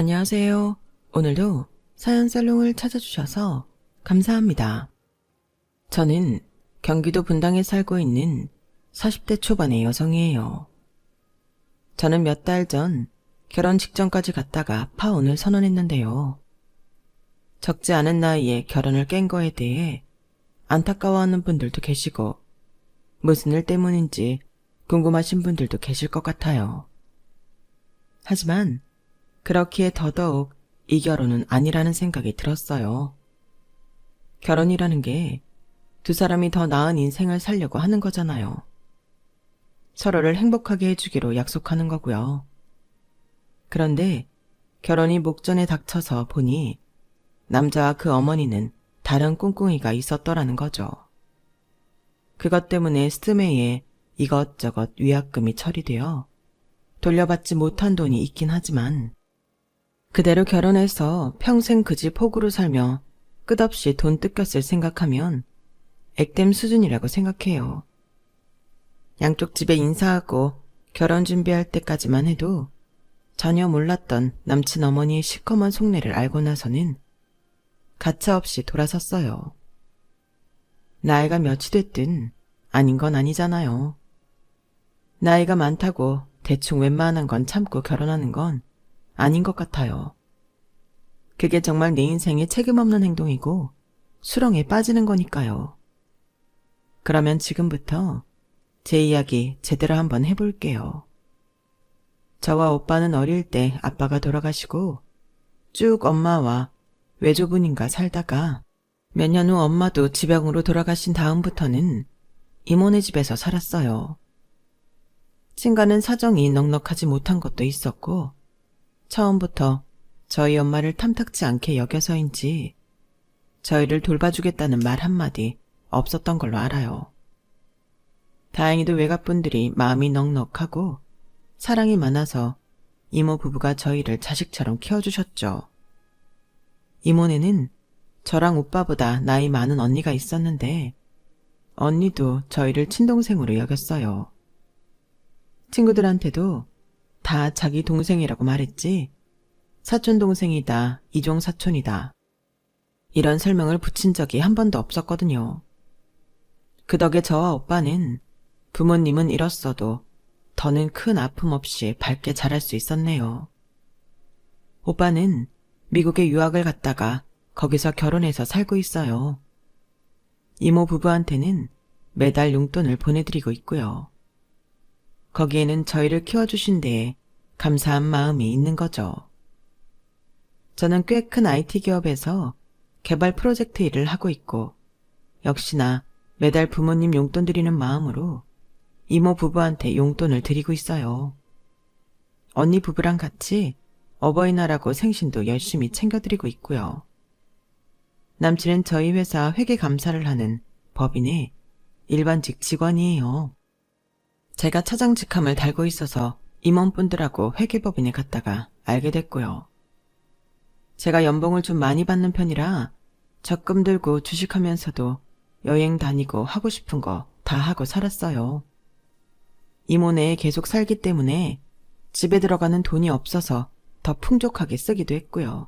안녕하세요. 오늘도 사연 살롱을 찾아주셔서 감사합니다. 저는 경기도 분당에 살고 있는 40대 초반의 여성이에요. 저는 몇 달 전 결혼 직전까지 갔다가 파혼을 선언했는데요. 적지 않은 나이에 결혼을 깬 거에 대해 안타까워하는 분들도 계시고 무슨 일 때문인지 궁금하신 분들도 계실 것 같아요. 하지만 그렇기에 더더욱 이 결혼은 아니라는 생각이 들었어요. 결혼이라는 게 두 사람이 더 나은 인생을 살려고 하는 거잖아요. 서로를 행복하게 해주기로 약속하는 거고요. 그런데 결혼이 목전에 닥쳐서 보니 남자와 그 어머니는 다른 꿍꿍이가 있었더라는 거죠. 그것 때문에 스드메이에 이것저것 위약금이 처리되어 돌려받지 못한 돈이 있긴 하지만 그대로 결혼해서 평생 그 집 호구로 살며 끝없이 돈 뜯겼을 생각하면 액땜 수준이라고 생각해요. 양쪽 집에 인사하고 결혼 준비할 때까지만 해도 전혀 몰랐던 남친 어머니의 시커먼 속내를 알고 나서는 가차없이 돌아섰어요. 나이가 몇이 됐든 아닌 건 아니잖아요. 나이가 많다고 대충 웬만한 건 참고 결혼하는 건 아닌 것 같아요. 그게 정말 내 인생에 책임 없는 행동이고 수렁에 빠지는 거니까요. 그러면 지금부터 제 이야기 제대로 한번 해볼게요. 저와 오빠는 어릴 때 아빠가 돌아가시고 쭉 엄마와 외조부님과 살다가 몇 년 후 엄마도 지병으로 돌아가신 다음부터는 이모네 집에서 살았어요. 친가는 사정이 넉넉하지 못한 것도 있었고 처음부터 저희 엄마를 탐탁지 않게 여겨서인지 저희를 돌봐주겠다는 말 한마디 없었던 걸로 알아요. 다행히도 외갓분들이 마음이 넉넉하고 사랑이 많아서 이모 부부가 저희를 자식처럼 키워주셨죠. 이모네는 저랑 오빠보다 나이 많은 언니가 있었는데 언니도 저희를 친동생으로 여겼어요. 친구들한테도 다 자기 동생이라고 말했지 사촌동생이다, 이종사촌이다 이런 설명을 붙인 적이 한 번도 없었거든요. 그 덕에 저와 오빠는 부모님은 잃었어도 더는 큰 아픔 없이 밝게 자랄 수 있었네요. 오빠는 미국에 유학을 갔다가 거기서 결혼해서 살고 있어요. 이모 부부한테는 매달 용돈을 보내드리고 있고요. 거기에는 저희를 키워주신 데에 감사한 마음이 있는 거죠. 저는 꽤 큰 IT 기업에서 개발 프로젝트 일을 하고 있고 역시나 매달 부모님 용돈 드리는 마음으로 이모 부부한테 용돈을 드리고 있어요. 언니 부부랑 같이 어버이날하고 생신도 열심히 챙겨드리고 있고요. 남친은 저희 회사 회계 감사를 하는 법인의 일반직 직원이에요. 제가 차장 직함을 달고 있어서 임원분들하고 회계법인에 갔다가 알게 됐고요. 제가 연봉을 좀 많이 받는 편이라 적금 들고 주식하면서도 여행 다니고 하고 싶은 거 다 하고 살았어요. 이모네에 계속 살기 때문에 집에 들어가는 돈이 없어서 더 풍족하게 쓰기도 했고요.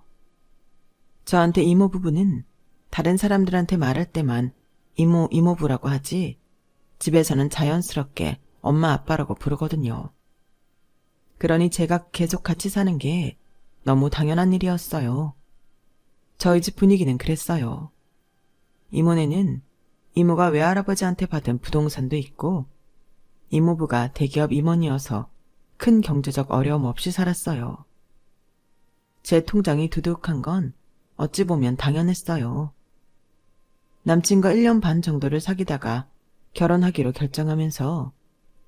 저한테 이모 부부는 다른 사람들한테 말할 때만 이모, 이모부라고 하지 집에서는 자연스럽게 엄마, 아빠라고 부르거든요. 그러니 제가 계속 같이 사는 게 너무 당연한 일이었어요. 저희 집 분위기는 그랬어요. 이모네는 이모가 외할아버지한테 받은 부동산도 있고 이모부가 대기업 임원이어서 큰 경제적 어려움 없이 살았어요. 제 통장이 두둑한 건 어찌 보면 당연했어요. 남친과 1년 반 정도를 사귀다가 결혼하기로 결정하면서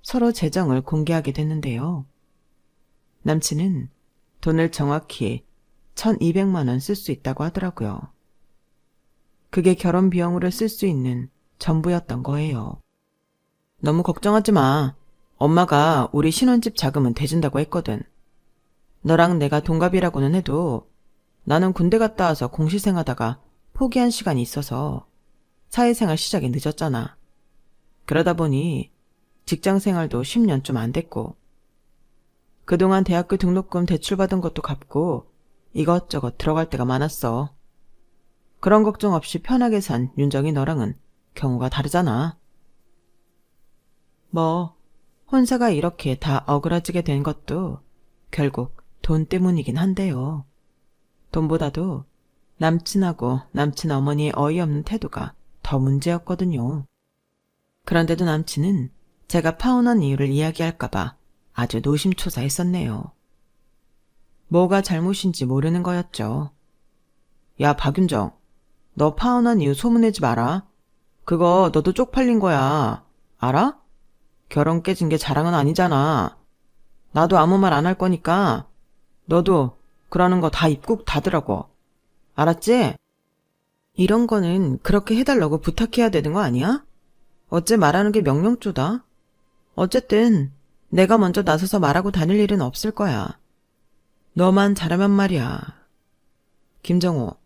서로 재정을 공개하게 됐는데요. 남친은 돈을 정확히 1,200만 원 쓸 수 있다고 하더라고요. 그게 결혼 비용으로 쓸 수 있는 전부였던 거예요. 너무 걱정하지 마. 엄마가 우리 신혼집 자금은 대준다고 했거든. 너랑 내가 동갑이라고는 해도 나는 군대 갔다 와서 공시생하다가 포기한 시간이 있어서 사회생활 시작이 늦었잖아. 그러다 보니 직장생활도 10년 좀 안 됐고 그동안 대학교 등록금 대출받은 것도 갚고 이것저것 들어갈 때가 많았어. 그런 걱정 없이 편하게 산 윤정이 너랑은 경우가 다르잖아. 뭐 혼사가 이렇게 다 어그러지게 된 것도 결국 돈 때문이긴 한데요. 돈보다도 남친하고 남친 어머니의 어이없는 태도가 더 문제였거든요. 그런데도 남친은 제가 파혼한 이유를 이야기할까봐 아주 노심초사했었네요. 뭐가 잘못인지 모르는 거였죠. 야, 박윤정, 너 파혼한 이유 소문내지 마라. 그거 너도 쪽팔린 거야. 알아? 결혼 깨진 게 자랑은 아니잖아. 나도 아무 말 안 할 거니까 너도 그러는 거 다 입국 닫으라고. 알았지? 이런 거는 그렇게 해달라고 부탁해야 되는 거 아니야? 어째 말하는 게 명령조다. 어쨌든 내가 먼저 나서서 말하고 다닐 일은 없을 거야. 너만 잘하면 말이야. 김정호,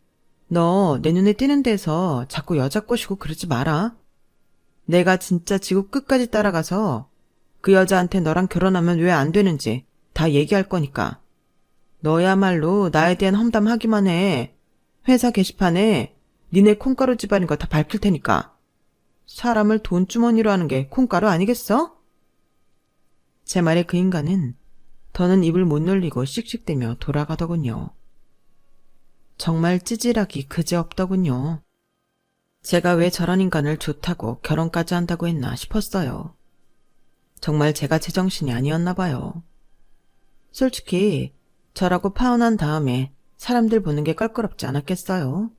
너 내 눈에 띄는 데서 자꾸 여자 꼬시고 그러지 마라. 내가 진짜 지구 끝까지 따라가서 그 여자한테 너랑 결혼하면 왜 안 되는지 다 얘기할 거니까. 너야말로 나에 대한 험담하기만 해. 회사 게시판에 니네 콩가루 집안인 거 다 밝힐 테니까. 사람을 돈주머니로 하는 게 콩가루 아니겠어? 제 말에 그 인간은 더는 입을 못 놀리고 씩씩대며 돌아가더군요. 정말 찌질하기 그지없더군요. 제가 왜 저런 인간을 좋다고 결혼까지 한다고 했나 싶었어요. 정말 제가 제정신이 아니었나 봐요. 솔직히 저라고 파혼한 다음에 사람들 보는 게 껄끄럽지 않았겠어요?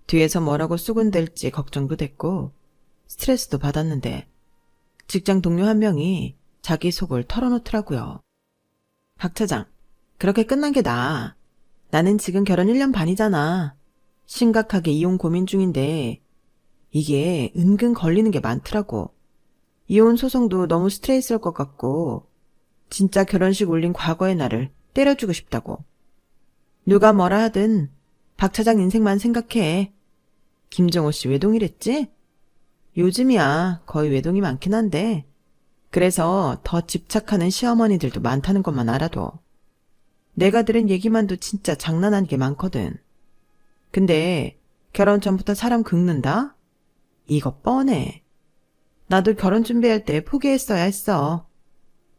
뒤에서 뭐라고 수군댈지 걱정도 됐고 스트레스도 받았는데 직장 동료 한 명이 자기 속을 털어놓더라고요. 박 차장, 그렇게 끝난 게 나아. 나는 지금 결혼 1년 반이잖아. 심각하게 이혼 고민 중인데 이게 은근 걸리는 게 많더라고. 이혼 소송도 너무 스트레스일 것 같고 진짜 결혼식 올린 과거의 나를 때려주고 싶다고. 누가 뭐라 하든 박 차장 인생만 생각해. 김정호 씨 외동이랬지? 요즘이야 거의 외동이 많긴 한데 그래서 더 집착하는 시어머니들도 많다는 것만 알아도. 내가 들은 얘기만도 진짜 장난 아니게 많거든. 근데 결혼 전부터 사람 긁는다? 이거 뻔해. 나도 결혼 준비할 때 포기했어야 했어.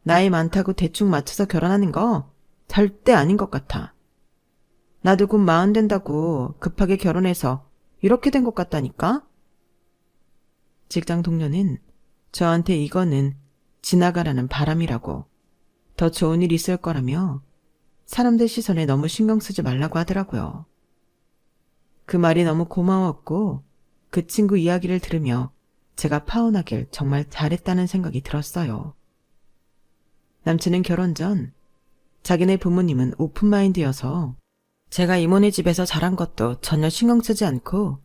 나이 많다고 대충 맞춰서 결혼하는 거 절대 아닌 것 같아. 나도 곧 40 된다고 급하게 결혼해서 이렇게 된 것 같다니까? 직장 동료는 저한테 이거는 지나가라는 바람이라고 더 좋은 일 있을 거라며 사람들 시선에 너무 신경 쓰지 말라고 하더라고요. 그 말이 너무 고마웠고 그 친구 이야기를 들으며 제가 파혼하길 정말 잘했다는 생각이 들었어요. 남친은 결혼 전 자기네 부모님은 오픈마인드여서 제가 이모네 집에서 자란 것도 전혀 신경 쓰지 않고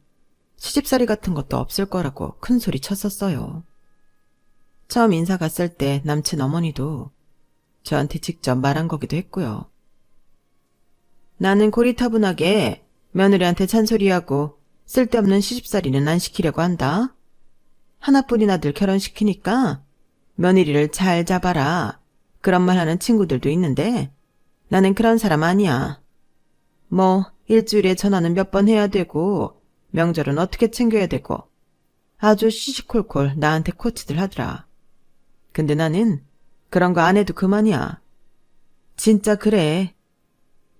시집살이 같은 것도 없을 거라고 큰 소리 쳤었어요. 처음 인사 갔을 때 남친 어머니도 저한테 직접 말한 거기도 했고요. 나는 고리타분하게 며느리한테 잔소리하고 쓸데없는 시집살이는 안 시키려고 한다. 하나뿐인 아들 결혼시키니까 며느리를 잘 잡아라. 그런 말 하는 친구들도 있는데 나는 그런 사람 아니야. 뭐 일주일에 전화는 몇 번 해야 되고 명절은 어떻게 챙겨야 되고 아주 시시콜콜 나한테 코치들 하더라. 근데 나는 그런 거 안 해도 그만이야. 진짜 그래.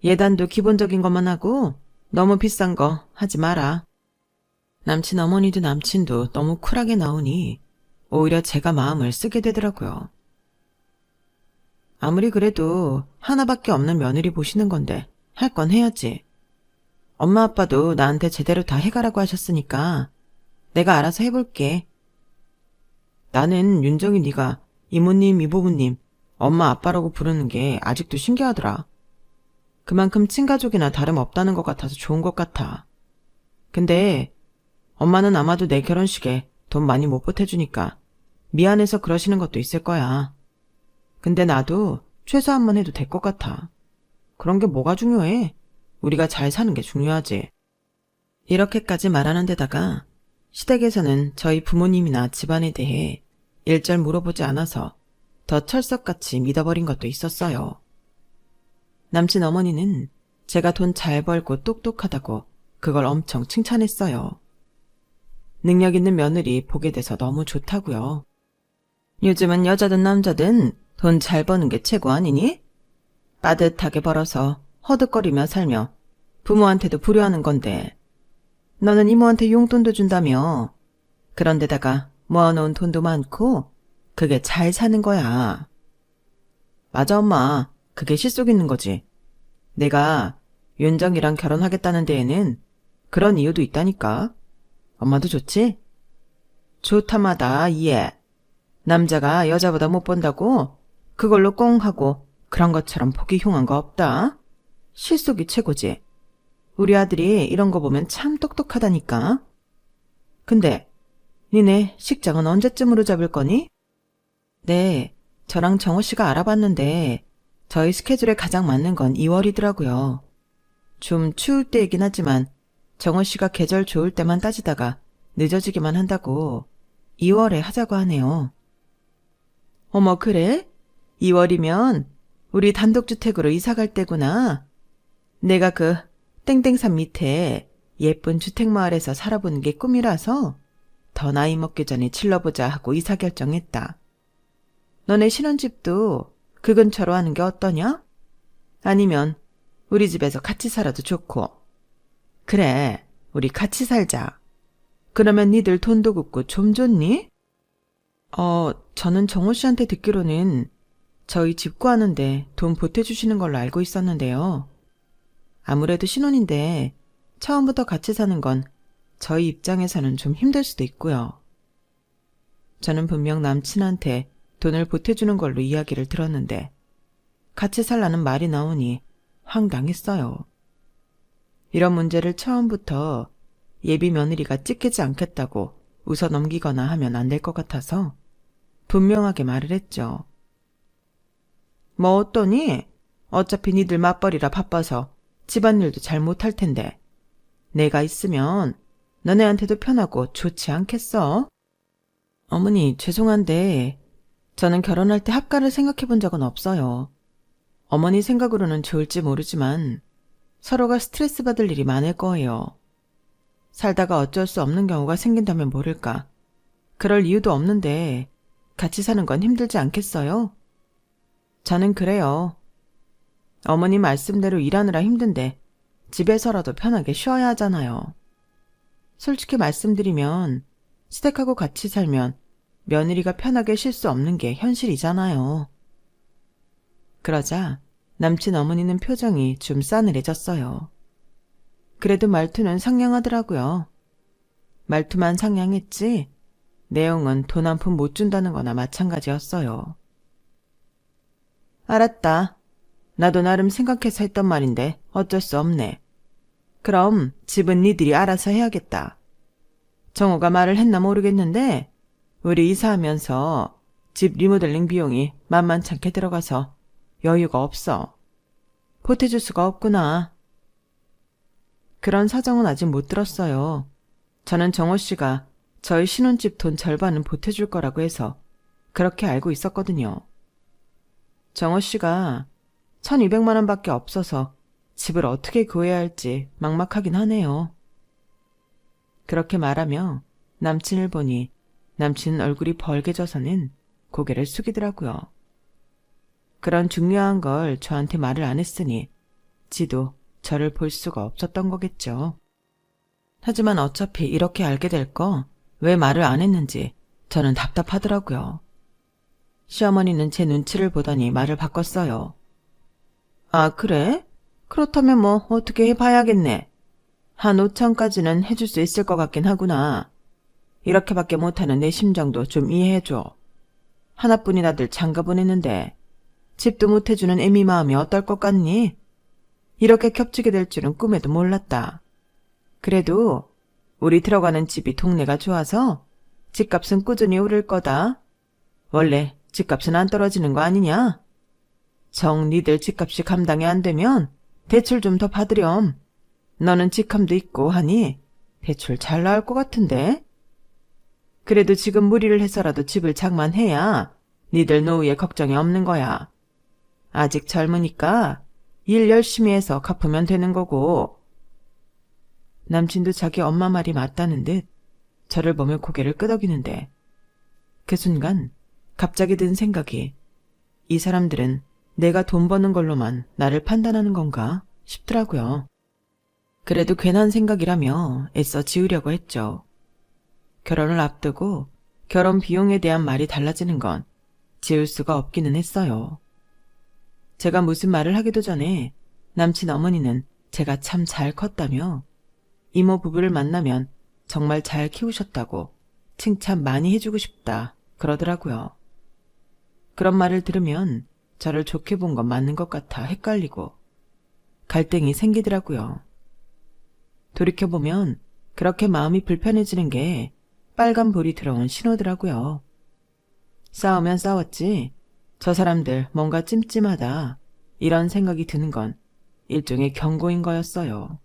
예단도 기본적인 것만 하고 너무 비싼 거 하지 마라. 남친 어머니도 남친도 너무 쿨하게 나오니 오히려 제가 마음을 쓰게 되더라고요. 아무리 그래도 하나밖에 없는 며느리 보시는 건데 할 건 해야지. 엄마 아빠도 나한테 제대로 다 해가라고 하셨으니까 내가 알아서 해볼게. 나는 윤정이 네가 이모님, 이보부님, 엄마 아빠라고 부르는 게 아직도 신기하더라. 그만큼 친가족이나 다름없다는 것 같아서 좋은 것 같아. 근데 엄마는 아마도 내 결혼식에 돈 많이 못 보태주니까 미안해서 그러시는 것도 있을 거야. 근데 나도 최소한만 해도 될 것 같아. 그런 게 뭐가 중요해? 우리가 잘 사는 게 중요하지. 이렇게까지 말하는 데다가 시댁에서는 저희 부모님이나 집안에 대해 일절 물어보지 않아서 더 철석같이 믿어버린 것도 있었어요. 남친 어머니는 제가 돈 잘 벌고 똑똑하다고 그걸 엄청 칭찬했어요. 능력 있는 며느리 보게 돼서 너무 좋다고요. 요즘은 여자든 남자든 돈 잘 버는 게 최고 아니니? 빠듯하게 벌어서 허득거리며 살며 부모한테도 불효하는 건데 너는 이모한테 용돈도 준다며. 그런데다가 모아놓은 돈도 많고 그게 잘 사는 거야. 맞아 엄마. 그게 실속 있는 거지. 내가 윤정이랑 결혼하겠다는 데에는 그런 이유도 있다니까. 엄마도 좋지? 좋다마다 이해. 남자가 여자보다 못 본다고 그걸로 꽁 하고 그런 것처럼 보기 흉한 거 없다. 실속이 최고지. 우리 아들이 이런 거 보면 참 똑똑하다니까. 근데 니네 식장은 언제쯤으로 잡을 거니? 네, 저랑 정호 씨가 알아봤는데 저희 스케줄에 가장 맞는 건 2월이더라고요. 좀 추울 때이긴 하지만 정호 씨가 계절 좋을 때만 따지다가 늦어지기만 한다고 2월에 하자고 하네요. 어머 그래? 2월이면 우리 단독주택으로 이사 갈 때구나. 내가 그 땡땡산 밑에 예쁜 주택마을에서 살아보는 게 꿈이라서 더 나이 먹기 전에 질러보자 하고 이사 결정했다. 너네 신혼집도 그 근처로 하는 게 어떠냐? 아니면 우리 집에서 같이 살아도 좋고. 그래, 우리 같이 살자. 그러면 니들 돈도 굽고 좀 좋니? 저는 정호 씨한테 듣기로는 저희 집 구하는데 돈 보태주시는 걸로 알고 있었는데요. 아무래도 신혼인데 처음부터 같이 사는 건 저희 입장에서는 좀 힘들 수도 있고요. 저는 분명 남친한테 돈을 보태주는 걸로 이야기를 들었는데 같이 살라는 말이 나오니 황당했어요. 이런 문제를 처음부터 예비 며느리가 찢기지 않겠다고 웃어 넘기거나 하면 안 될 것 같아서 분명하게 말을 했죠. 뭐 어떠니? 어차피 니들 맞벌이라 바빠서 집안일도 잘 못할 텐데 내가 있으면 너네한테도 편하고 좋지 않겠어? 어머니 죄송한데 저는 결혼할 때 합가를 생각해 본 적은 없어요. 어머니 생각으로는 좋을지 모르지만 서로가 스트레스 받을 일이 많을 거예요. 살다가 어쩔 수 없는 경우가 생긴다면 모를까. 그럴 이유도 없는데 같이 사는 건 힘들지 않겠어요? 저는 그래요. 어머니 말씀대로 일하느라 힘든데 집에서라도 편하게 쉬어야 하잖아요. 솔직히 말씀드리면 시댁하고 같이 살면 며느리가 편하게 쉴 수 없는 게 현실이잖아요. 그러자 남친 어머니는 표정이 좀 싸늘해졌어요. 그래도 말투는 상냥하더라고요. 말투만 상냥했지 내용은 돈 한 푼 못 준다는 거나 마찬가지였어요. 알았다. 나도 나름 생각해서 했던 말인데 어쩔 수 없네. 그럼 집은 니들이 알아서 해야겠다. 정호가 말을 했나 모르겠는데 우리 이사하면서 집 리모델링 비용이 만만찮게 들어가서 여유가 없어. 보태줄 수가 없구나. 그런 사정은 아직 못 들었어요. 저는 정호 씨가 저희 신혼집 돈 절반은 보태줄 거라고 해서 그렇게 알고 있었거든요. 정호 씨가 1200만 원밖에 없어서 집을 어떻게 구해야 할지 막막하긴 하네요. 그렇게 말하며 남친을 보니 남친 얼굴이 벌개져서는 고개를 숙이더라고요. 그런 중요한 걸 저한테 말을 안 했으니 지도 저를 볼 수가 없었던 거겠죠. 하지만 어차피 이렇게 알게 될 거 왜 말을 안 했는지 저는 답답하더라고요. 시어머니는 제 눈치를 보더니 말을 바꿨어요. 아 그래? 그렇다면 뭐 어떻게 해봐야겠네. 한 5천까지는 해줄 수 있을 것 같긴 하구나. 이렇게밖에 못하는 내 심정도 좀 이해해줘. 하나뿐인 아들 장가 보냈는데 집도 못 해주는 애미 마음이 어떨 것 같니? 이렇게 겹치게 될 줄은 꿈에도 몰랐다. 그래도 우리 들어가는 집이 동네가 좋아서 집값은 꾸준히 오를 거다. 원래 집값은 안 떨어지는 거 아니냐? 정 니들 집값이 감당이 안 되면 대출 좀 더 받으렴. 너는 직함도 있고 하니 대출 잘 나올 것 같은데? 그래도 지금 무리를 해서라도 집을 장만해야 니들 노후에 걱정이 없는 거야. 아직 젊으니까 일 열심히 해서 갚으면 되는 거고. 남친도 자기 엄마 말이 맞다는 듯 저를 보며 고개를 끄덕이는데 그 순간 갑자기 든 생각이 이 사람들은 내가 돈 버는 걸로만 나를 판단하는 건가 싶더라고요. 그래도 괜한 생각이라며 애써 지우려고 했죠. 결혼을 앞두고 결혼 비용에 대한 말이 달라지는 건 지울 수가 없기는 했어요. 제가 무슨 말을 하기도 전에 남친 어머니는 제가 참 잘 컸다며 이모 부부를 만나면 정말 잘 키우셨다고 칭찬 많이 해주고 싶다 그러더라고요. 그런 말을 들으면 저를 좋게 본 건 맞는 것 같아 헷갈리고 갈등이 생기더라고요. 돌이켜보면 그렇게 마음이 불편해지는 게 빨간불이 들어온 신호더라고요. 싸우면 싸웠지 저 사람들 뭔가 찜찜하다 이런 생각이 드는 건 일종의 경고인 거였어요.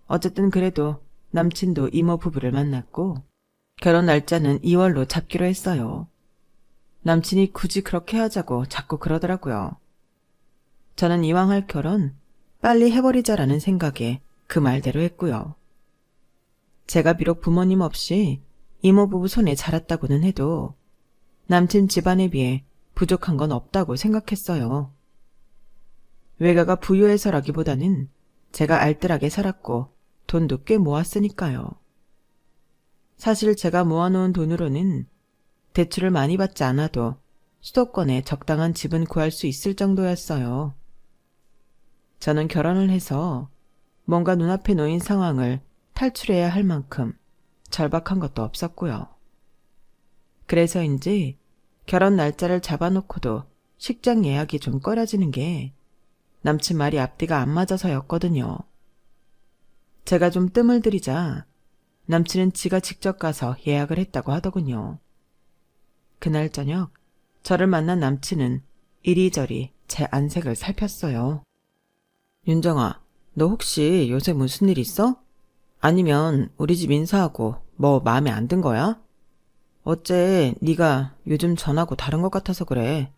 어쨌든 그래도 남친도 이모 부부를 만났고 결혼 날짜는 2월로 잡기로 했어요. 남친이 굳이 그렇게 하자고 자꾸 그러더라고요. 저는 이왕 할 결혼 빨리 해버리자라는 생각에 그 말대로 했고요. 제가 비록 부모님 없이 이모 부부 손에 자랐다고는 해도 남친 집안에 비해 부족한 건 없다고 생각했어요. 외가가 부유해서라기보다는 제가 알뜰하게 살았고 돈도 꽤 모았으니까요. 사실 제가 모아놓은 돈으로는 대출을 많이 받지 않아도 수도권에 적당한 집은 구할 수 있을 정도였어요. 저는 결혼을 해서 뭔가 눈앞에 놓인 상황을 탈출해야 할 만큼 절박한 것도 없었고요. 그래서인지 결혼 날짜를 잡아놓고도 식장 예약이 좀 꺼려지는 게 남친 말이 앞뒤가 안 맞아서였거든요. 제가 좀 뜸을 들이자 남친은 지가 직접 가서 예약을 했다고 하더군요. 그날 저녁 저를 만난 남친은 이리저리 제 안색을 살폈어요. 윤정아, 너 혹시 요새 무슨 일 있어? 아니면 우리 집 인사하고 뭐 마음에 안 든 거야? 어째 네가 요즘 전하고 다른 것 같아서 그래.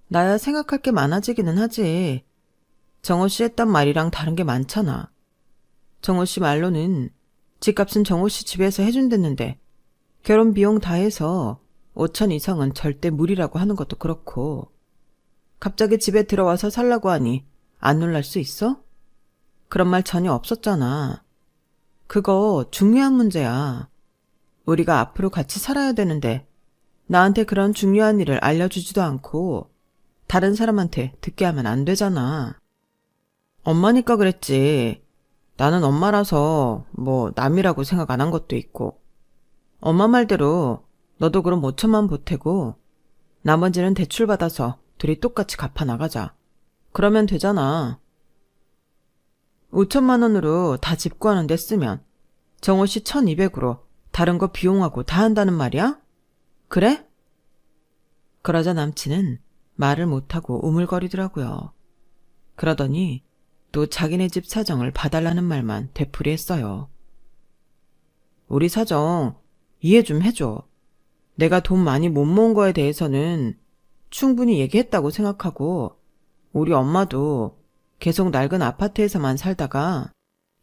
나야 생각할 게 많아지기는 하지. 정호 씨 했단 말이랑 다른 게 많잖아. 정호 씨 말로는 집값은 정호 씨 집에서 해준댔는데 결혼 비용 다 해서 5천 이상은 절대 무리라고 하는 것도 그렇고 갑자기 집에 들어와서 살라고 하니 안 놀랄 수 있어? 그런 말 전혀 없었잖아. 그거 중요한 문제야. 우리가 앞으로 같이 살아야 되는데 나한테 그런 중요한 일을 알려주지도 않고 다른 사람한테 듣게 하면 안 되잖아. 엄마니까 그랬지. 나는 엄마라서 뭐 남이라고 생각 안 한 것도 있고. 엄마 말대로 너도 그럼 5천만 보태고 나머지는 대출 받아서 둘이 똑같이 갚아 나가자. 그러면 되잖아. 5천만 원으로 다 집 구하는 데 쓰면 정호 씨 1,200으로 다른 거 비용하고 다 한다는 말이야? 그래? 그러자 남친은 말을 못하고 우물거리더라고요. 그러더니 또 자기네 집 사정을 봐달라는 말만 되풀이했어요. 우리 사정 이해 좀 해줘. 내가 돈 많이 못 모은 거에 대해서는 충분히 얘기했다고 생각하고 우리 엄마도 계속 낡은 아파트에서만 살다가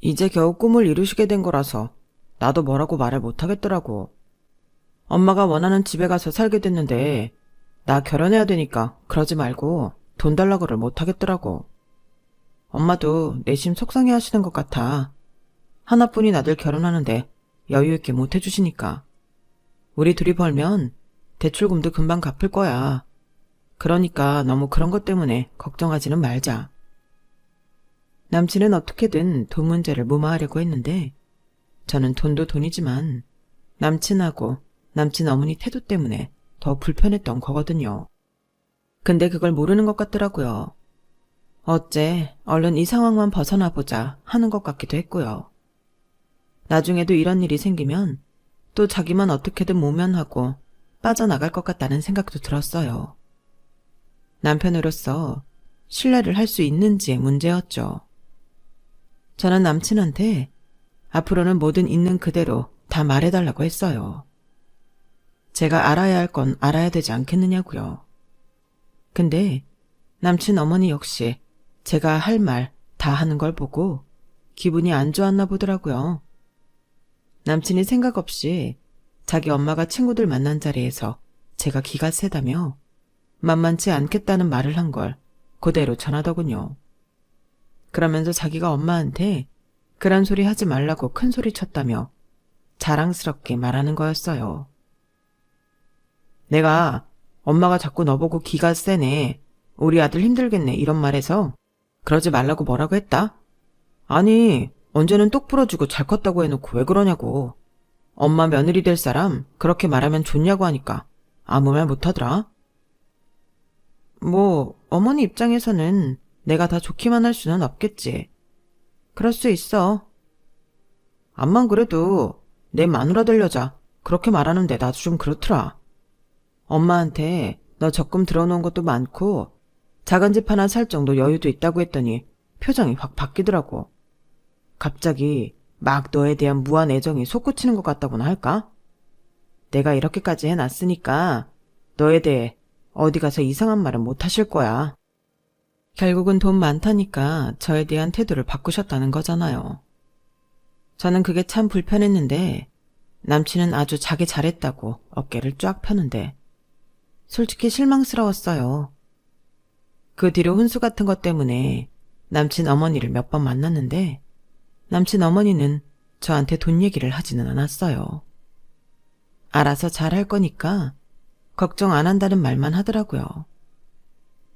이제 겨우 꿈을 이루시게 된 거라서 나도 뭐라고 말을 못하겠더라고. 엄마가 원하는 집에 가서 살게 됐는데 나 결혼해야 되니까 그러지 말고 돈 달라고를 못하겠더라고. 엄마도 내심 속상해 하시는 것 같아. 하나뿐인 아들 결혼하는데 여유 있게 못 해주시니까. 우리 둘이 벌면 대출금도 금방 갚을 거야. 그러니까 너무 그런 것 때문에 걱정하지는 말자. 남친은 어떻게든 돈 문제를 무마하려고 했는데 저는 돈도 돈이지만 남친하고 남친 어머니 태도 때문에 더 불편했던 거거든요. 근데 그걸 모르는 것 같더라고요. 어째 얼른 이 상황만 벗어나보자 하는 것 같기도 했고요. 나중에도 이런 일이 생기면 또 자기만 어떻게든 모면하고 빠져나갈 것 같다는 생각도 들었어요. 남편으로서 신뢰를 할 수 있는지의 문제였죠. 저는 남친한테 앞으로는 뭐든 있는 그대로 다 말해달라고 했어요. 제가 알아야 할 건 알아야 되지 않겠느냐고요. 근데 남친 어머니 역시 제가 할 말 다 하는 걸 보고 기분이 안 좋았나 보더라고요. 남친이 생각 없이 자기 엄마가 친구들 만난 자리에서 제가 기가 세다며 만만치 않겠다는 말을 한 걸 그대로 전하더군요. 그러면서 자기가 엄마한테 그런 소리 하지 말라고 큰 소리 쳤다며 자랑스럽게 말하는 거였어요. 내가 엄마가 자꾸 너보고 기가 세네, 우리 아들 힘들겠네 이런 말해서 그러지 말라고 뭐라고 했다? 아니, 언제는 똑 부러지고 잘 컸다고 해놓고 왜 그러냐고. 엄마 며느리 될 사람 그렇게 말하면 좋냐고 하니까 아무 말 못하더라. 뭐 어머니 입장에서는 내가 다 좋기만 할 수는 없겠지. 그럴 수 있어. 암만 그래도 내 마누라 될 여자 그렇게 말하는데 나도 좀 그렇더라. 엄마한테 너 적금 들어놓은 것도 많고 작은 집 하나 살 정도 여유도 있다고 했더니 표정이 확 바뀌더라고. 갑자기 막 너에 대한 무한 애정이 솟구치는 것 같다고나 할까? 내가 이렇게까지 해놨으니까 너에 대해 어디 가서 이상한 말은 못 하실 거야. 결국은 돈 많다니까 저에 대한 태도를 바꾸셨다는 거잖아요. 저는 그게 참 불편했는데 남친은 아주 자기 잘했다고 어깨를 쫙 펴는데 솔직히 실망스러웠어요. 그 뒤로 훈수 같은 것 때문에 남친 어머니를 몇 번 만났는데 남친 어머니는 저한테 돈 얘기를 하지는 않았어요. 알아서 잘할 거니까 걱정 안 한다는 말만 하더라고요.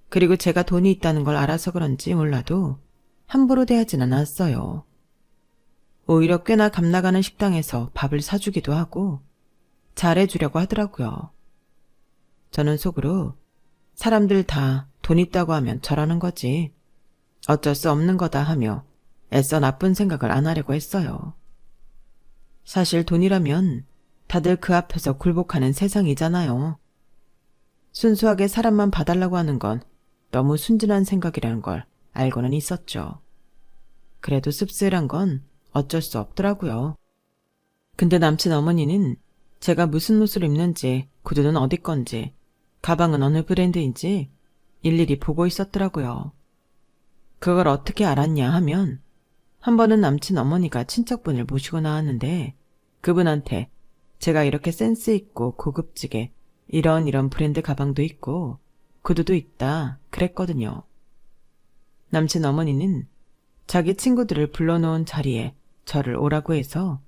그리고 제가 돈이 있다는 걸 알아서 그런지 몰라도 함부로 대하진 않았어요. 오히려 꽤나 값나가는 식당에서 밥을 사주기도 하고 잘해주려고 하더라고요. 저는 속으로 사람들 다 돈 있다고 하면 저라는 거지. 어쩔 수 없는 거다 하며 애써 나쁜 생각을 안 하려고 했어요. 사실 돈이라면 다들 그 앞에서 굴복하는 세상이잖아요. 순수하게 사람만 봐달라고 하는 건 너무 순진한 생각이라는 걸 알고는 있었죠. 그래도 씁쓸한 건 어쩔 수 없더라고요. 근데 남친 어머니는 제가 무슨 옷을 입는지, 구두는 어디 건지, 가방은 어느 브랜드인지 일일이 보고 있었더라고요. 그걸 어떻게 알았냐 하면 한 번은 남친 어머니가 친척분을 모시고 나왔는데 그분한테 제가 이렇게 센스 있고 고급지게 이런 브랜드 가방도 있고 구두도 있다 그랬거든요. 남친 어머니는 자기 친구들을 불러놓은 자리에 저를 오라고 해서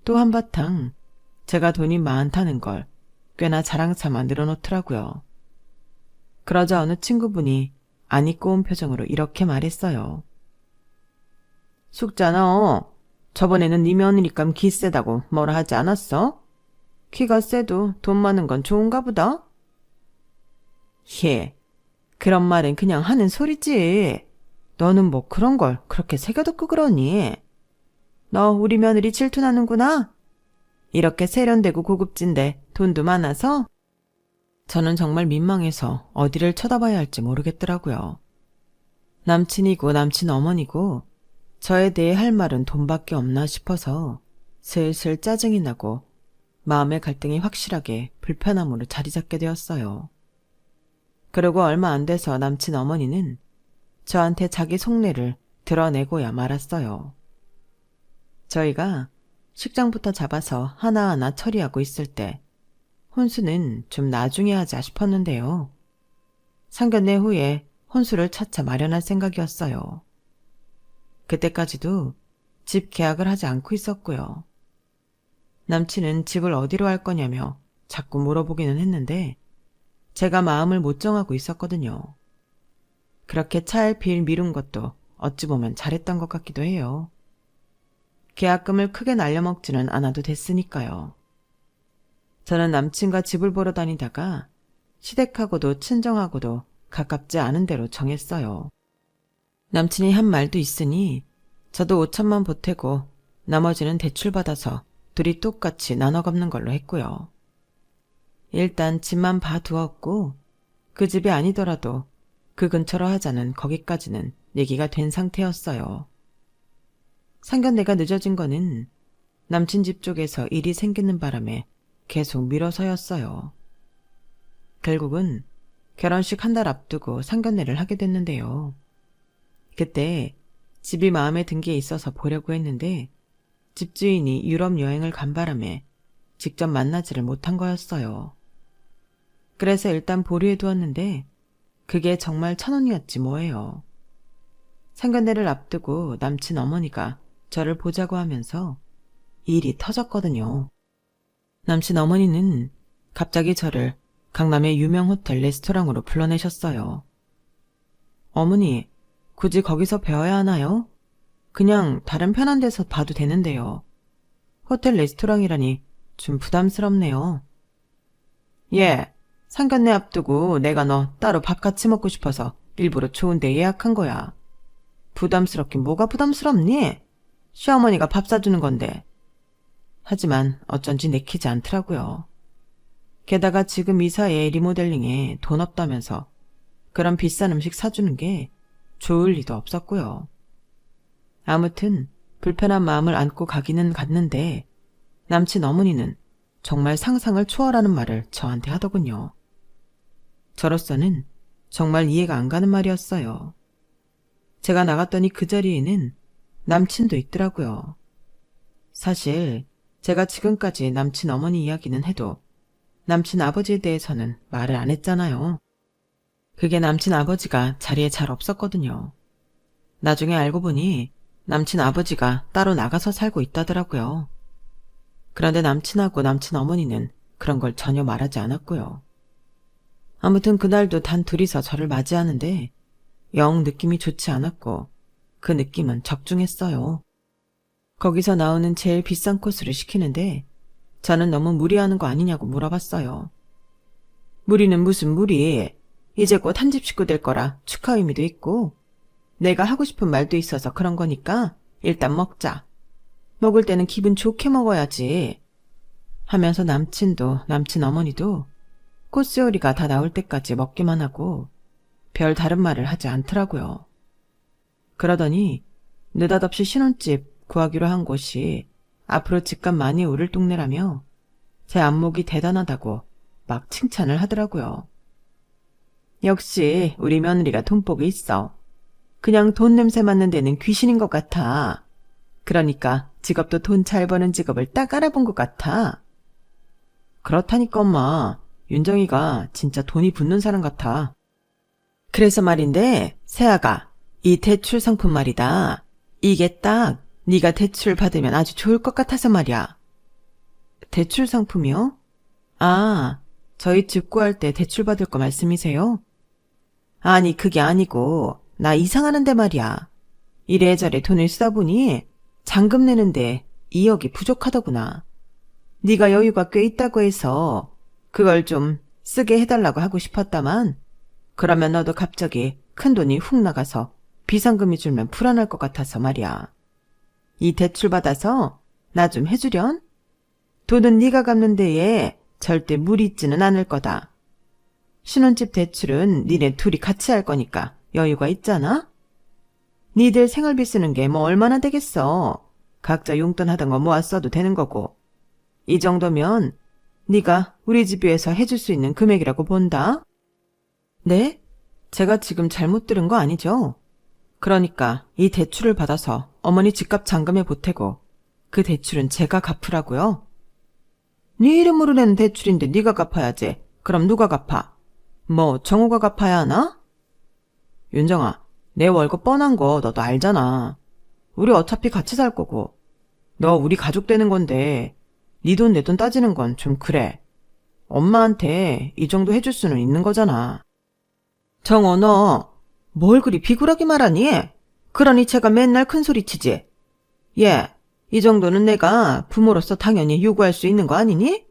또 한바탕 제가 돈이 많다는 걸 꽤나 자랑삼아 늘어놓더라고요. 그러자 어느 친구분이 안 입고 온 표정으로 이렇게 말했어요. 숙자너, 저번에는 네 며느리감 기 세다고 뭐라 하지 않았어? 키가 세도 돈 많은 건 좋은가 보다? 예, 그런 말은 그냥 하는 소리지. 너는 뭐 그런 걸 그렇게 새겨듣고 그러니? 너 우리 며느리 질투나는구나? 이렇게 세련되고 고급진데 돈도 많아서? 저는 정말 민망해서 어디를 쳐다봐야 할지 모르겠더라고요. 남친이고 남친 어머니고 저에 대해 할 말은 돈밖에 없나 싶어서 슬슬 짜증이 나고 마음의 갈등이 확실하게 불편함으로 자리 잡게 되었어요. 그리고 얼마 안 돼서 남친 어머니는 저한테 자기 속내를 드러내고야 말았어요. 저희가 식장부터 잡아서 하나하나 처리하고 있을 때 혼수는 좀 나중에 하자 싶었는데요. 상견례 후에 혼수를 차차 마련할 생각이었어요. 그때까지도 집 계약을 하지 않고 있었고요. 남친은 집을 어디로 할 거냐며 자꾸 물어보기는 했는데 제가 마음을 못 정하고 있었거든요. 그렇게 차일피일 미룬 것도 어찌 보면 잘했던 것 같기도 해요. 계약금을 크게 날려먹지는 않아도 됐으니까요. 저는 남친과 집을 보러 다니다가 시댁하고도 친정하고도 가깝지 않은 데로 정했어요. 남친이 한 말도 있으니 저도 5천만 보태고 나머지는 대출받아서 둘이 똑같이 나눠 갚는 걸로 했고요. 일단 집만 봐두었고 그 집이 아니더라도 그 근처로 하자는 거기까지는 얘기가 된 상태였어요. 상견례가 늦어진 거는 남친 집 쪽에서 일이 생기는 바람에 계속 미뤄서였어요. 결국은 결혼식 한 달 앞두고 상견례를 하게 됐는데요. 그때 집이 마음에 든 게 있어서 보려고 했는데 집주인이 유럽 여행을 간 바람에 직접 만나지를 못한 거였어요. 그래서 일단 보류해 두었는데 그게 정말 1,000원이었지 뭐예요. 상견례를 앞두고 남친 어머니가 저를 보자고 하면서 일이 터졌거든요. 남친 어머니는 갑자기 저를 강남의 유명 호텔 레스토랑으로 불러내셨어요. 어머니, 굳이 거기서 배워야 하나요? 그냥 다른 편한 데서 봐도 되는데요. 호텔 레스토랑이라니 좀 부담스럽네요. 예, 상견례 앞두고 내가 너 따로 밥 같이 먹고 싶어서 일부러 좋은 데 예약한 거야. 부담스럽긴 뭐가 부담스럽니? 시어머니가 밥 사주는 건데. 하지만 어쩐지 내키지 않더라고요. 게다가 지금 이사에 리모델링에 돈 없다면서 그런 비싼 음식 사주는 게 좋을 리도 없었고요. 아무튼 불편한 마음을 안고 가기는 갔는데 남친 어머니는 정말 상상을 초월하는 말을 저한테 하더군요. 저로서는 정말 이해가 안 가는 말이었어요. 제가 나갔더니 그 자리에는 남친도 있더라고요. 사실 제가 지금까지 남친 어머니 이야기는 해도 남친 아버지에 대해서는 말을 안 했잖아요. 그게 남친 아버지가 자리에 잘 없었거든요. 나중에 알고 보니 남친 아버지가 따로 나가서 살고 있다더라고요. 그런데 남친하고 남친 어머니는 그런 걸 전혀 말하지 않았고요. 아무튼 그날도 단 둘이서 저를 맞이하는데 영 느낌이 좋지 않았고 그 느낌은 적중했어요. 거기서 나오는 제일 비싼 코스를 시키는데 저는 너무 무리하는 거 아니냐고 물어봤어요. 무리는 무슨 무리? 이제 곧 한 집 식구 될 거라 축하 의미도 있고 내가 하고 싶은 말도 있어서 그런 거니까 일단 먹자. 먹을 때는 기분 좋게 먹어야지. 하면서 남친도 남친 어머니도 코스 요리가 다 나올 때까지 먹기만 하고 별 다른 말을 하지 않더라고요. 그러더니 느닷없이 신혼집 구하기로 한 곳이 앞으로 집값 많이 오를 동네라며 제 안목이 대단하다고 막 칭찬을 하더라고요. 역시 우리 며느리가 돈복이 있어. 그냥 돈 냄새 맡는 데는 귀신인 것 같아. 그러니까 직업도 돈 잘 버는 직업을 딱 알아본 것 같아. 그렇다니까 엄마. 윤정이가 진짜 돈이 붙는 사람 같아. 그래서 말인데 세아가 이 대출 상품 말이다. 이게 딱 네가 대출 받으면 아주 좋을 것 같아서 말이야. 대출 상품이요? 아, 저희 집 구할 때 대출 받을 거 말씀이세요? 아니 그게 아니고 나 이상하는데 말이야. 이래저래 돈을 쓰다 보니 잔금 내는데 2억이 부족하더구나. 네가 여유가 꽤 있다고 해서 그걸 좀 쓰게 해달라고 하고 싶었다만 그러면 너도 갑자기 큰돈이 훅 나가서 비상금이 줄면 불안할 것 같아서 말이야. 이 대출 받아서 나 좀 해주련? 돈은 네가 갚는 데에 절대 무리 있지는 않을 거다. 신혼집 대출은 니네 둘이 같이 할 거니까 여유가 있잖아? 니들 생활비 쓰는 게 뭐 얼마나 되겠어. 각자 용돈 하던 거 모아 써도 되는 거고. 이 정도면 네가 우리 집 위해서 해줄 수 있는 금액이라고 본다. 네? 제가 지금 잘못 들은 거 아니죠? 그러니까 이 대출을 받아서 어머니 집값 잔금에 보태고 그 대출은 제가 갚으라고요? 네 이름으로 낸 대출인데 네가 갚아야지. 그럼 누가 갚아? 뭐 정우가 갚아야 하나? 윤정아, 내 월급 뻔한 거 너도 알잖아. 우리 어차피 같이 살 거고 너 우리 가족 되는 건데 네 돈 내 돈 따지는 건 좀 그래. 엄마한테 이 정도 해줄 수는 있는 거잖아. 정호 너 뭘 그리 비굴하게 말하니? 그러니 제가 맨날 큰소리치지. 예, 이 정도는 내가 부모로서 당연히 요구할 수 있는 거 아니니?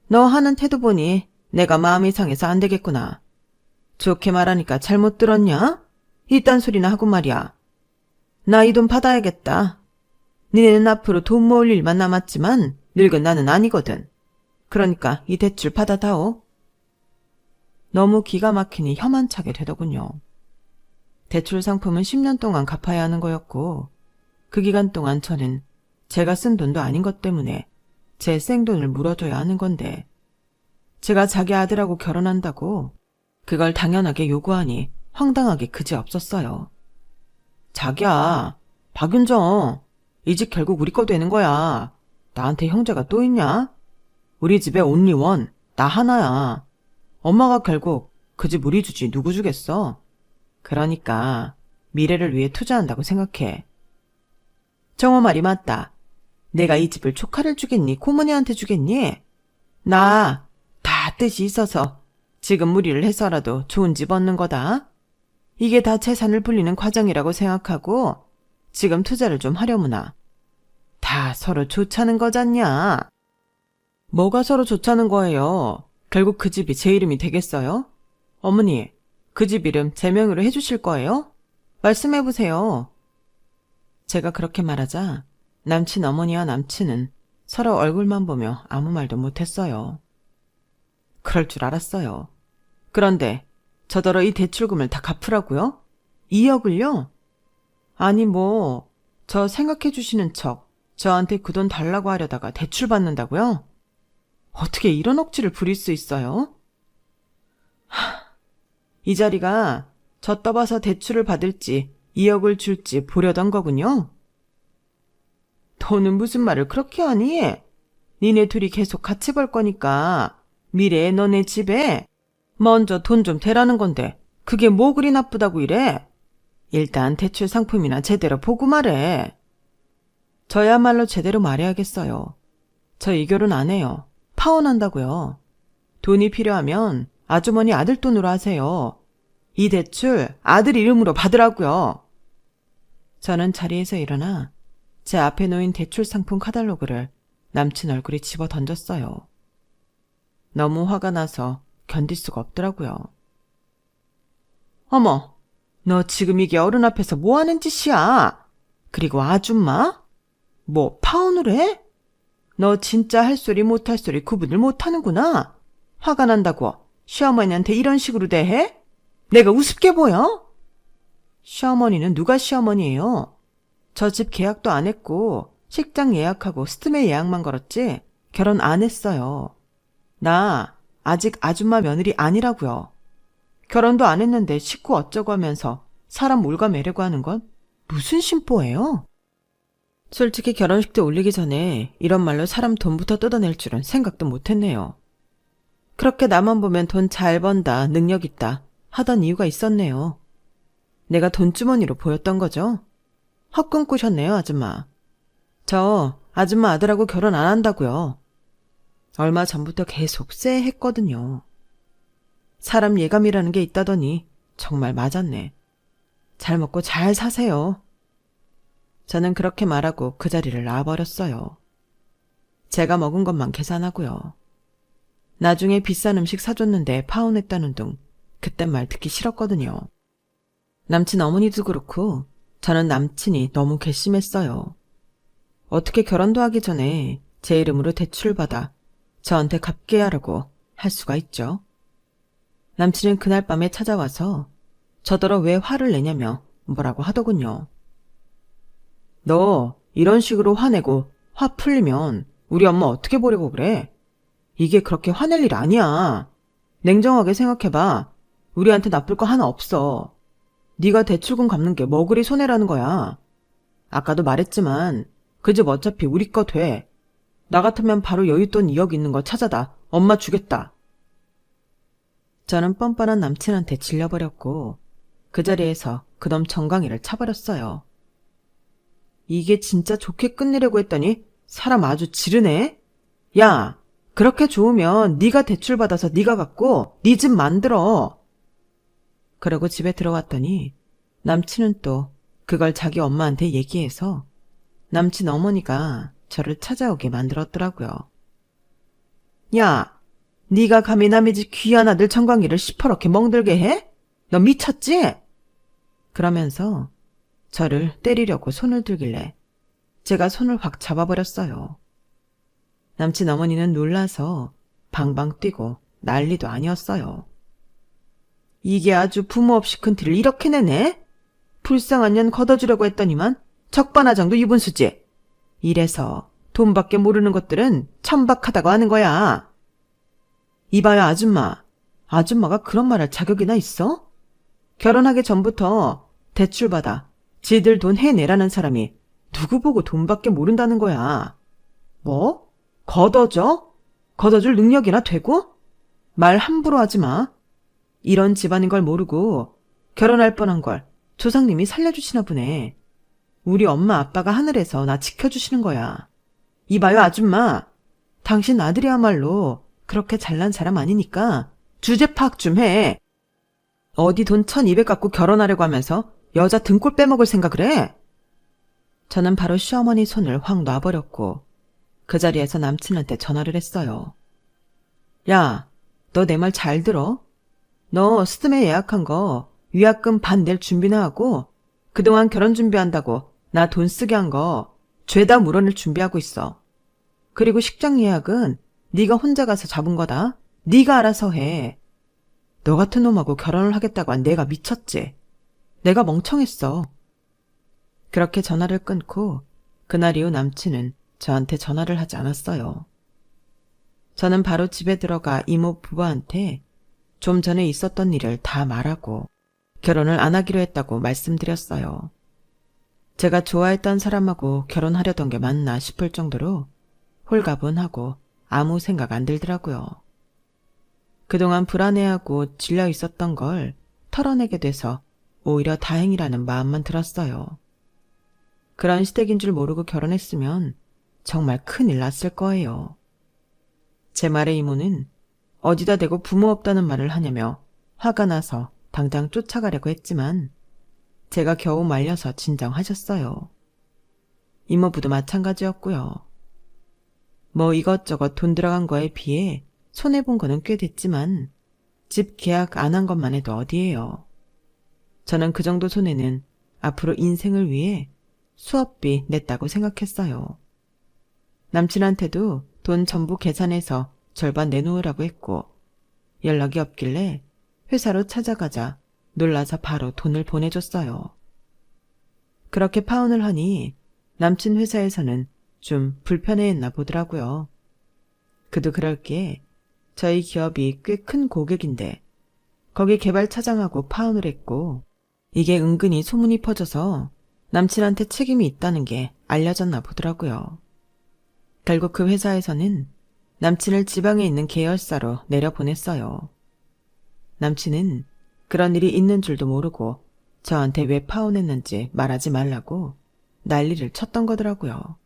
너 하는 태도 보니 내가 마음이 상해서 안 되겠구나. 좋게 말하니까 잘못 들었냐? 이딴 소리나 하고 말이야. 나 이 돈 받아야겠다. 니네는 앞으로 돈 모을 일만 남았지만 늙은 나는 아니거든. 그러니까 이 대출 받아다오. 너무 기가 막히니 혀만 차게 되더군요. 대출 상품은 10년 동안 갚아야 하는 거였고 그 기간 동안 저는 제가 쓴 돈도 아닌 것 때문에 제 생돈을 물어줘야 하는 건데 제가 자기 아들하고 결혼한다고 그걸 당연하게 요구하니 황당하게 그지없었어요. 자기야, 박윤정, 이 집 결국 우리 거 되는 거야. 나한테 형제가 또 있냐? 우리 집에 온리 원, 나 하나야. 엄마가 결국 그 집 우리 주지 누구 주겠어? 그러니까 미래를 위해 투자한다고 생각해. 정호 말이 맞다. 내가 이 집을 조카를 주겠니? 고모니한테 주겠니? 나 다 뜻이 있어서 지금 무리를 해서라도 좋은 집 얻는 거다. 이게 다 재산을 불리는 과정이라고 생각하고 지금 투자를 좀 하려무나. 다 서로 좋자는 거잖냐. 뭐가 서로 좋자는 거예요? 결국 그 집이 제 이름이 되겠어요? 어머니, 그 집 이름 제 명의로 해주실 거예요? 말씀해보세요. 제가 그렇게 말하자 남친 어머니와 남친은 서로 얼굴만 보며 아무 말도 못했어요. 그럴 줄 알았어요. 그런데 저더러 이 대출금을 다 갚으라고요? 2억을요? 아니 저 생각해 주시는 척 저한테 그 돈 달라고 하려다가 대출 받는다고요? 어떻게 이런 억지를 부릴 수 있어요? 이 자리가 저 떠봐서 대출을 받을지 2억을 줄지 보려던 거군요. 너는 무슨 말을 그렇게 하니? 니네 둘이 계속 같이 벌 거니까 미래에 너네 집에 먼저 돈 좀 대라는 건데 그게 뭐 그리 나쁘다고 이래? 일단 대출 상품이나 제대로 보고 말해. 저야말로 제대로 말해야겠어요. 저 이 결혼 안 해요. 파혼한다고요. 돈이 필요하면 아주머니 아들 돈으로 하세요. 이 대출 아들 이름으로 받으라고요. 저는 자리에서 일어나 제 앞에 놓인 대출 상품 카탈로그를 남친 얼굴에 집어 던졌어요. 너무 화가 나서 견딜 수가 없더라고요. 어머, 너 지금 이게 어른 앞에서 뭐 하는 짓이야? 그리고 아줌마? 뭐 파혼을 해? 너 진짜 할 소리 못 할 소리 구분을 못하는구나. 화가 난다고 시어머니한테 이런 식으로 대해? 내가 우습게 보여? 시어머니는 누가 시어머니예요? 저 집 계약도 안 했고 식장 예약하고 스드메 예약만 걸었지 결혼 안 했어요. 나 아직 아줌마 며느리 아니라고요. 결혼도 안 했는데 식구 어쩌고 하면서 사람 몰아매려고 하는 건 무슨 심보예요? 솔직히 결혼식 때 올리기 전에 이런 말로 사람 돈부터 뜯어낼 줄은 생각도 못했네요. 그렇게 나만 보면 돈 잘 번다, 능력 있다 하던 이유가 있었네요. 내가 돈주머니로 보였던 거죠. 헛꿈 꾸셨네요, 아줌마. 저 아줌마 아들하고 결혼 안 한다고요. 얼마 전부터 계속 쎄했거든요. 사람 예감이라는 게 있다더니 정말 맞았네. 잘 먹고 잘 사세요. 저는 그렇게 말하고 그 자리를 놔버렸어요. 제가 먹은 것만 계산하고요. 나중에 비싼 음식 사줬는데 파혼했다는 둥 그땐 말 듣기 싫었거든요. 남친 어머니도 그렇고 저는 남친이 너무 괘씸했어요. 어떻게 결혼도 하기 전에 제 이름으로 대출을 받아 저한테 갚게 하라고 할 수가 있죠. 남친은 그날 밤에 찾아와서 저더러 왜 화를 내냐며 뭐라고 하더군요. 너 이런 식으로 화내고 화 풀리면 우리 엄마 어떻게 보려고 그래? 이게 그렇게 화낼 일 아니야. 냉정하게 생각해봐. 우리한테 나쁠 거 하나 없어. 네가 대출금 갚는 게 뭐 그리 손해라는 거야. 아까도 말했지만 그 집 어차피 우리 거 돼. 나 같으면 바로 여윳돈 2억 있는 거 찾아다 엄마 주겠다. 저는 뻔뻔한 남친한테 질려버렸고 그 자리에서 그놈 정강이를 차버렸어요. 이게 진짜 좋게 끝내려고 했더니 사람 아주 지르네. 야, 그렇게 좋으면 네가 대출 받아서 네가 갖고 네 집 만들어. 그러고 집에 들어왔더니 남친은 또 그걸 자기 엄마한테 얘기해서 남친 어머니가 저를 찾아오게 만들었더라고요. 야, 네가 감히 남의 집 귀한 아들 정광이를 시퍼렇게 멍들게 해? 너 미쳤지? 그러면서 저를 때리려고 손을 들길래 제가 손을 확 잡아버렸어요. 남친 어머니는 놀라서 방방 뛰고 난리도 아니었어요. 이게 아주 부모 없이 큰 티를 이렇게 내네? 불쌍한 년 걷어주려고 했더니만 적반하장도 유분수지. 이래서 돈밖에 모르는 것들은 천박하다고 하는 거야. 이봐요 아줌마. 아줌마가 그런 말 할 자격이나 있어? 결혼하기 전부터 대출받아 지들 돈 해내라는 사람이 누구 보고 돈밖에 모른다는 거야. 뭐? 걷어줘? 걷어줄 능력이나 되고? 말 함부로 하지 마. 이런 집안인 걸 모르고 결혼할 뻔한 걸 조상님이 살려주시나 보네. 우리 엄마 아빠가 하늘에서 나 지켜주시는 거야. 이봐요 아줌마. 당신 아들이야말로 그렇게 잘난 사람 아니니까 주제 파악 좀 해. 어디 돈 1200 갖고 결혼하려고 하면서 여자 등골 빼먹을 생각을 해? 저는 바로 시어머니 손을 확 놔버렸고 그 자리에서 남친한테 전화를 했어요. 야, 너 내 말 잘 들어? 너 스드메 예약한 거 위약금 반 낼 준비나 하고 그동안 결혼 준비한다고 나 돈 쓰게 한 거 죄다 물어낼 준비하고 있어. 그리고 식장 예약은 네가 혼자 가서 잡은 거다. 네가 알아서 해. 너 같은 놈하고 결혼을 하겠다고 한 내가 미쳤지. 내가 멍청했어. 그렇게 전화를 끊고 그날 이후 남친은 저한테 전화를 하지 않았어요. 저는 바로 집에 들어가 이모 부부한테 좀 전에 있었던 일을 다 말하고 결혼을 안 하기로 했다고 말씀드렸어요. 제가 좋아했던 사람하고 결혼하려던 게 맞나 싶을 정도로 홀가분하고 아무 생각 안 들더라고요. 그동안 불안해하고 질려 있었던 걸 털어내게 돼서 오히려 다행이라는 마음만 들었어요. 그런 시댁인 줄 모르고 결혼했으면 정말 큰일 났을 거예요. 제 말에 이모는 어디다 대고 부모 없다는 말을 하냐며 화가 나서 당장 쫓아가려고 했지만 제가 겨우 말려서 진정하셨어요. 이모부도 마찬가지였고요. 뭐 이것저것 돈 들어간 거에 비해 손해본 거는 꽤 됐지만 집 계약 안 한 것만 해도 어디예요. 저는 그 정도 손해는 앞으로 인생을 위해 수업비 냈다고 생각했어요. 남친한테도 돈 전부 계산해서 절반 내놓으라고 했고 연락이 없길래 회사로 찾아가자 놀라서 바로 돈을 보내줬어요. 그렇게 파혼을 하니 남친 회사에서는 좀 불편해했나 보더라고요. 그도 그럴게 저희 기업이 꽤 큰 고객인데 거기 개발 차장하고 파혼을 했고 이게 은근히 소문이 퍼져서 남친한테 책임이 있다는 게 알려졌나 보더라고요. 결국 그 회사에서는 남친을 지방에 있는 계열사로 내려보냈어요. 남친은 그런 일이 있는 줄도 모르고 저한테 왜 파혼했는지 말하지 말라고 난리를 쳤던 거더라고요.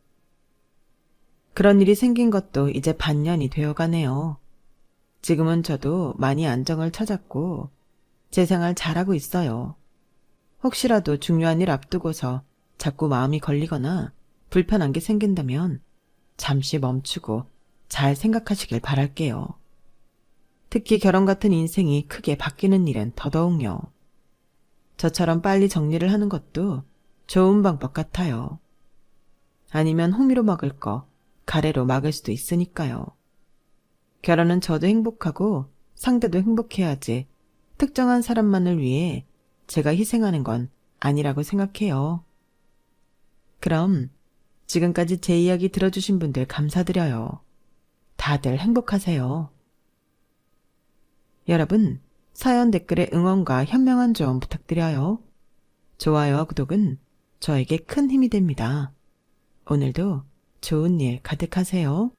그런 일이 생긴 것도 이제 반년이 되어가네요. 지금은 저도 많이 안정을 찾았고 제 생활 잘하고 있어요. 혹시라도 중요한 일 앞두고서 자꾸 마음이 걸리거나 불편한 게 생긴다면 잠시 멈추고 잘 생각하시길 바랄게요. 특히 결혼 같은 인생이 크게 바뀌는 일은 더더욱요. 저처럼 빨리 정리를 하는 것도 좋은 방법 같아요. 아니면 호미로 막을 거 가래로 막을 수도 있으니까요. 결혼은 저도 행복하고 상대도 행복해야지 특정한 사람만을 위해 제가 희생하는 건 아니라고 생각해요. 그럼 지금까지 제 이야기 들어주신 분들 감사드려요. 다들 행복하세요. 여러분, 사연 댓글에 응원과 현명한 조언 부탁드려요. 좋아요와 구독은 저에게 큰 힘이 됩니다. 오늘도 좋은 일 가득하세요.